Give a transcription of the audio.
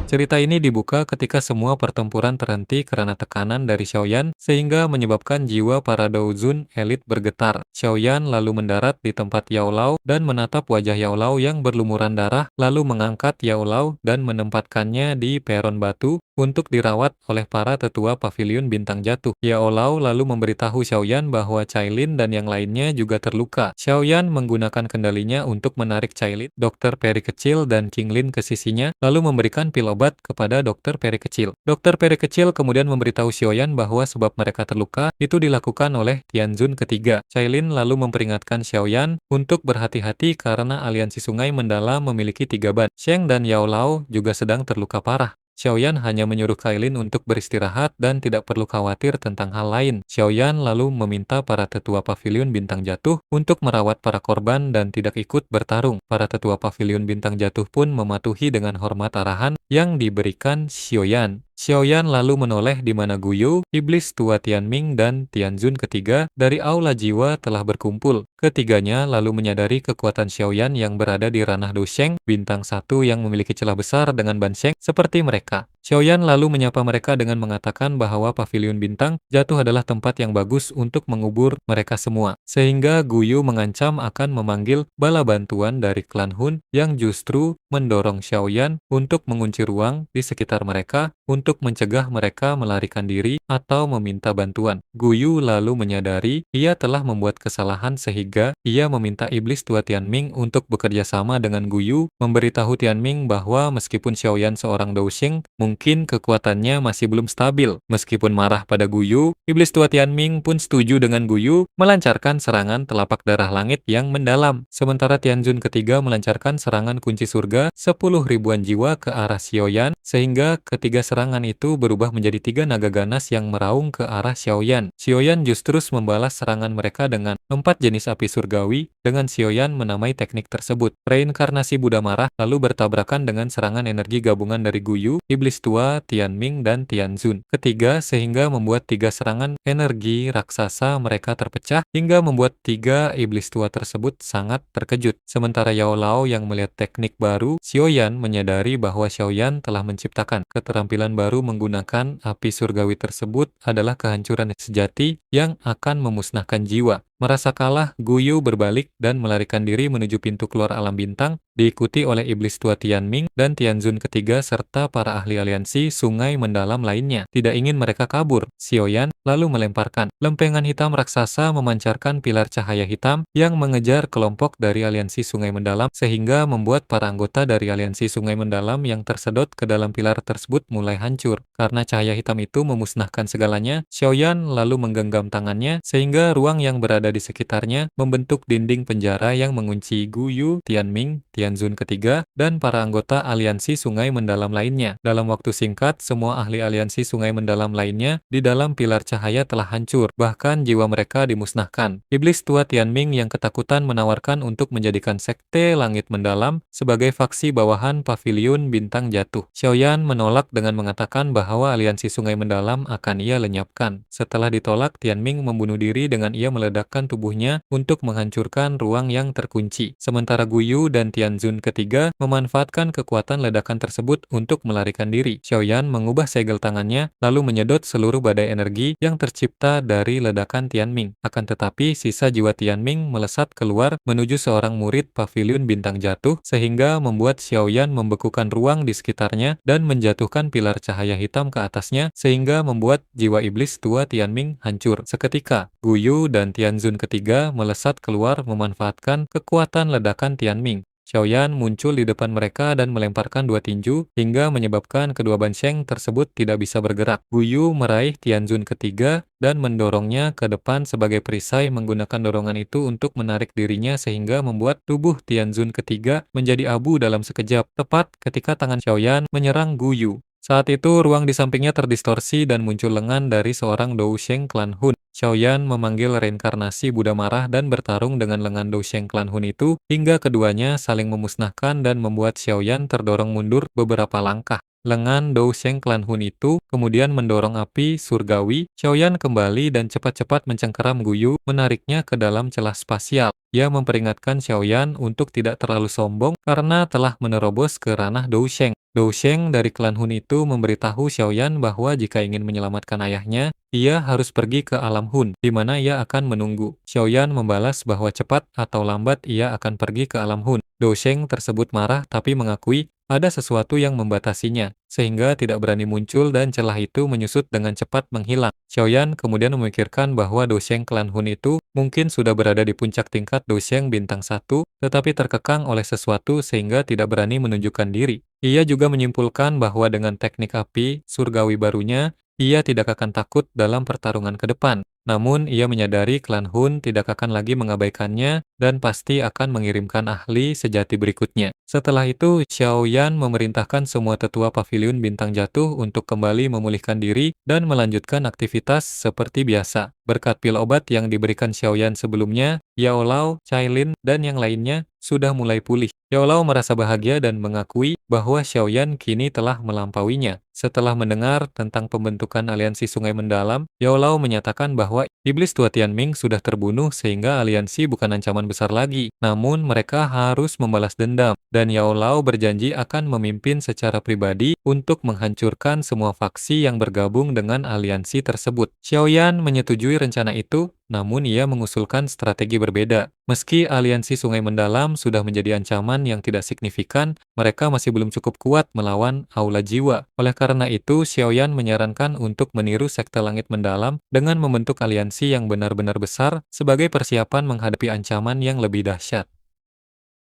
Cerita ini dibuka ketika semua pertempuran terhenti karena tekanan dari Xiaoyan sehingga menyebabkan jiwa para Douzun elit bergetar. Xiaoyan lalu mendarat di tempat Yao Lao dan menatap wajah Yao Lao yang berlumuran darah, lalu mengangkat Yao Lao dan menempatkannya di peron batu untuk dirawat oleh para tetua pavilion bintang jatuh. Yao Lao lalu memberitahu Xiaoyan bahwa Cailin dan yang lainnya juga terluka. Xiaoyan menggunakan kendalinya untuk menarik Cailin, dokter peri kecil dan Qinglin ke sisinya, lalu memberikan pil obat kepada dokter peri kecil. Dokter peri kecil kemudian memberitahu Xiaoyan bahwa sebab mereka terluka itu dilakukan oleh Tianzun ketiga. Cailin lalu memperingatkan Xiaoyan untuk berhati-hati karena aliansi sungai mendalam memiliki 3 ban. Sheng dan Yao Lao juga sedang terluka parah. Xiaoyan hanya menyuruh Cailin untuk beristirahat dan tidak perlu khawatir tentang hal lain. Xiaoyan lalu meminta para tetua pavilion bintang jatuh untuk merawat para korban dan tidak ikut bertarung. Para tetua pavilion bintang jatuh pun mematuhi dengan hormat arahan yang diberikan Xiaoyan. Xiaoyan lalu menoleh di mana Guyu, iblis tua Tianming dan Tianzun ketiga dari aula jiwa telah berkumpul. Ketiganya lalu menyadari kekuatan Xiaoyan yang berada di ranah Dousheng, bintang 1 yang memiliki celah besar dengan ban Sheng seperti mereka. Xiaoyan lalu menyapa mereka dengan mengatakan bahwa pavilion bintang jatuh adalah tempat yang bagus untuk mengubur mereka semua. Sehingga Guyu mengancam akan memanggil bala bantuan dari klan Hun yang justru mendorong Xiaoyan untuk mengunci ruang di sekitar mereka untuk mencegah mereka melarikan diri atau meminta bantuan. Guyu lalu menyadari ia telah membuat kesalahan sehingga ia meminta iblis tua Tianming untuk bekerja sama dengan Guyu, memberitahu Tianming bahwa meskipun Xiaoyan seorang Dousheng, mungkin kekuatannya masih belum stabil. Meskipun marah pada Guyu, iblis tua Tianming pun setuju dengan Guyu melancarkan serangan telapak darah langit yang mendalam. Sementara Tianzun ketiga melancarkan serangan kunci surga 10.000-an jiwa ke arah Xiaoyan, sehingga ketiga serangan itu berubah menjadi 3 naga ganas yang meraung ke arah Xiaoyan. Xiaoyan justru membalas serangan mereka dengan 4 jenis api surgawi, dengan Xiaoyan menamai teknik tersebut reinkarnasi Buddha marah, lalu bertabrakan dengan serangan energi gabungan dari Guyu, iblis tua, Tianming, dan Tianzun ketiga sehingga membuat 3 serangan energi raksasa mereka terpecah hingga membuat 3 iblis tua tersebut sangat terkejut. Sementara Yao Lao yang melihat teknik baru, Xiaoyan menyadari bahwa Xiaoyan telah menciptakan keterampilan baru menggunakan api surgawi tersebut adalah kehancuran sejati yang akan memusnahkan jiwa. Merasa kalah, Guyu berbalik dan melarikan diri menuju pintu keluar alam bintang, diikuti oleh iblis tua Tianming dan Tianzun ketiga serta para ahli aliansi sungai mendalam lainnya. Tidak ingin mereka kabur, Xiaoyan lalu melemparkan lempengan hitam raksasa memancarkan pilar cahaya hitam yang mengejar kelompok dari aliansi sungai mendalam sehingga membuat para anggota dari aliansi sungai mendalam yang tersedot ke dalam pilar tersebut mulai hancur. Karena cahaya hitam itu memusnahkan segalanya, Xiaoyan lalu menggenggam tangannya sehingga ruang yang berada di sekitarnya membentuk dinding penjara yang mengunci Guyu, Tianming, Tianzun ketiga, dan para anggota aliansi sungai mendalam lainnya. Dalam waktu singkat, semua ahli aliansi sungai mendalam lainnya di dalam pilar cahaya telah hancur, bahkan jiwa mereka dimusnahkan. Iblis tua Tianming yang ketakutan menawarkan untuk menjadikan sekte langit mendalam sebagai faksi bawahan pavilion bintang jatuh. Xiaoyan menolak dengan mengatakan bahwa aliansi sungai mendalam akan ia lenyapkan. Setelah ditolak, Tianming membunuh diri dengan ia meledakkan tubuhnya untuk menghancurkan ruang yang terkunci. Sementara Guyu dan Tianzun ketiga memanfaatkan kekuatan ledakan tersebut untuk melarikan diri. Xiaoyan mengubah segel tangannya lalu menyedot seluruh badai energi yang tercipta dari ledakan Tianming. Akan tetapi sisa jiwa Tianming melesat keluar menuju seorang murid pavilion bintang jatuh sehingga membuat Xiaoyan membekukan ruang di sekitarnya dan menjatuhkan pilar cahaya hitam ke atasnya sehingga membuat jiwa iblis tua Tianming hancur. Seketika, Guyu dan Tianzun ketiga melesat keluar memanfaatkan kekuatan ledakan Tianming. Xiaoyan muncul di depan mereka dan melemparkan 2 tinju hingga menyebabkan kedua ban Sheng tersebut tidak bisa bergerak. Guyu meraih Tianzun ketiga dan mendorongnya ke depan sebagai perisai menggunakan dorongan itu untuk menarik dirinya sehingga membuat tubuh Tianzun ketiga menjadi abu dalam sekejap, tepat ketika tangan Xiaoyan menyerang Guyu. Saat itu ruang di sampingnya terdistorsi dan muncul lengan dari seorang Dousheng klan Hun. Xiaoyan memanggil reinkarnasi Buddha marah dan bertarung dengan lengan Dousheng klan Hun itu, hingga keduanya saling memusnahkan dan membuat Xiaoyan terdorong mundur beberapa langkah. Lengan Dousheng klan Hun itu kemudian mendorong api surgawi Xiaoyan kembali dan cepat-cepat mencengkeram Guyu, menariknya ke dalam celah spasial. Ia memperingatkan Xiaoyan untuk tidak terlalu sombong karena telah menerobos ke ranah Dousheng. Dousheng dari klan Hun itu memberitahu Xiaoyan bahwa jika ingin menyelamatkan ayahnya, ia harus pergi ke alam Hun, di mana ia akan menunggu. Xiaoyan membalas bahwa cepat atau lambat ia akan pergi ke alam Hun. Dousheng tersebut marah tapi mengakui ada sesuatu yang membatasinya, sehingga tidak berani muncul dan celah itu menyusut dengan cepat menghilang. Xiaoyan kemudian memikirkan bahwa Dousheng klan Hun itu mungkin sudah berada di puncak tingkat Dousheng bintang 1, tetapi terkekang oleh sesuatu sehingga tidak berani menunjukkan diri. Ia juga menyimpulkan bahwa dengan teknik api surgawi barunya, ia tidak akan takut dalam pertarungan ke depan. Namun, ia menyadari klan Hun tidak akan lagi mengabaikannya dan pasti akan mengirimkan ahli sejati berikutnya. Setelah itu, Xiaoyan memerintahkan semua tetua paviliun bintang jatuh untuk kembali memulihkan diri dan melanjutkan aktivitas seperti biasa. Berkat pil obat yang diberikan Xiaoyan sebelumnya, Yao Lao, Cailin, dan yang lainnya sudah mulai pulih. Yao Lao merasa bahagia dan mengakui bahwa Xiaoyan kini telah melampauinya. Setelah mendengar tentang pembentukan aliansi sungai mendalam, Yao Lao menyatakan bahwa iblis tua Tianming sudah terbunuh sehingga aliansi bukan ancaman besar lagi. Namun mereka harus membalas dendam, dan Yao Lao berjanji akan memimpin secara pribadi untuk menghancurkan semua faksi yang bergabung dengan aliansi tersebut. Xiaoyan menyetujui rencana itu, namun ia mengusulkan strategi berbeda. Meski aliansi sungai mendalam sudah menjadi ancaman yang tidak signifikan, mereka masih belum cukup kuat melawan aula jiwa. Oleh karena itu, Xiaoyan menyarankan untuk meniru sekte langit mendalam dengan membentuk aliansi yang benar-benar besar sebagai persiapan menghadapi ancaman yang lebih dahsyat.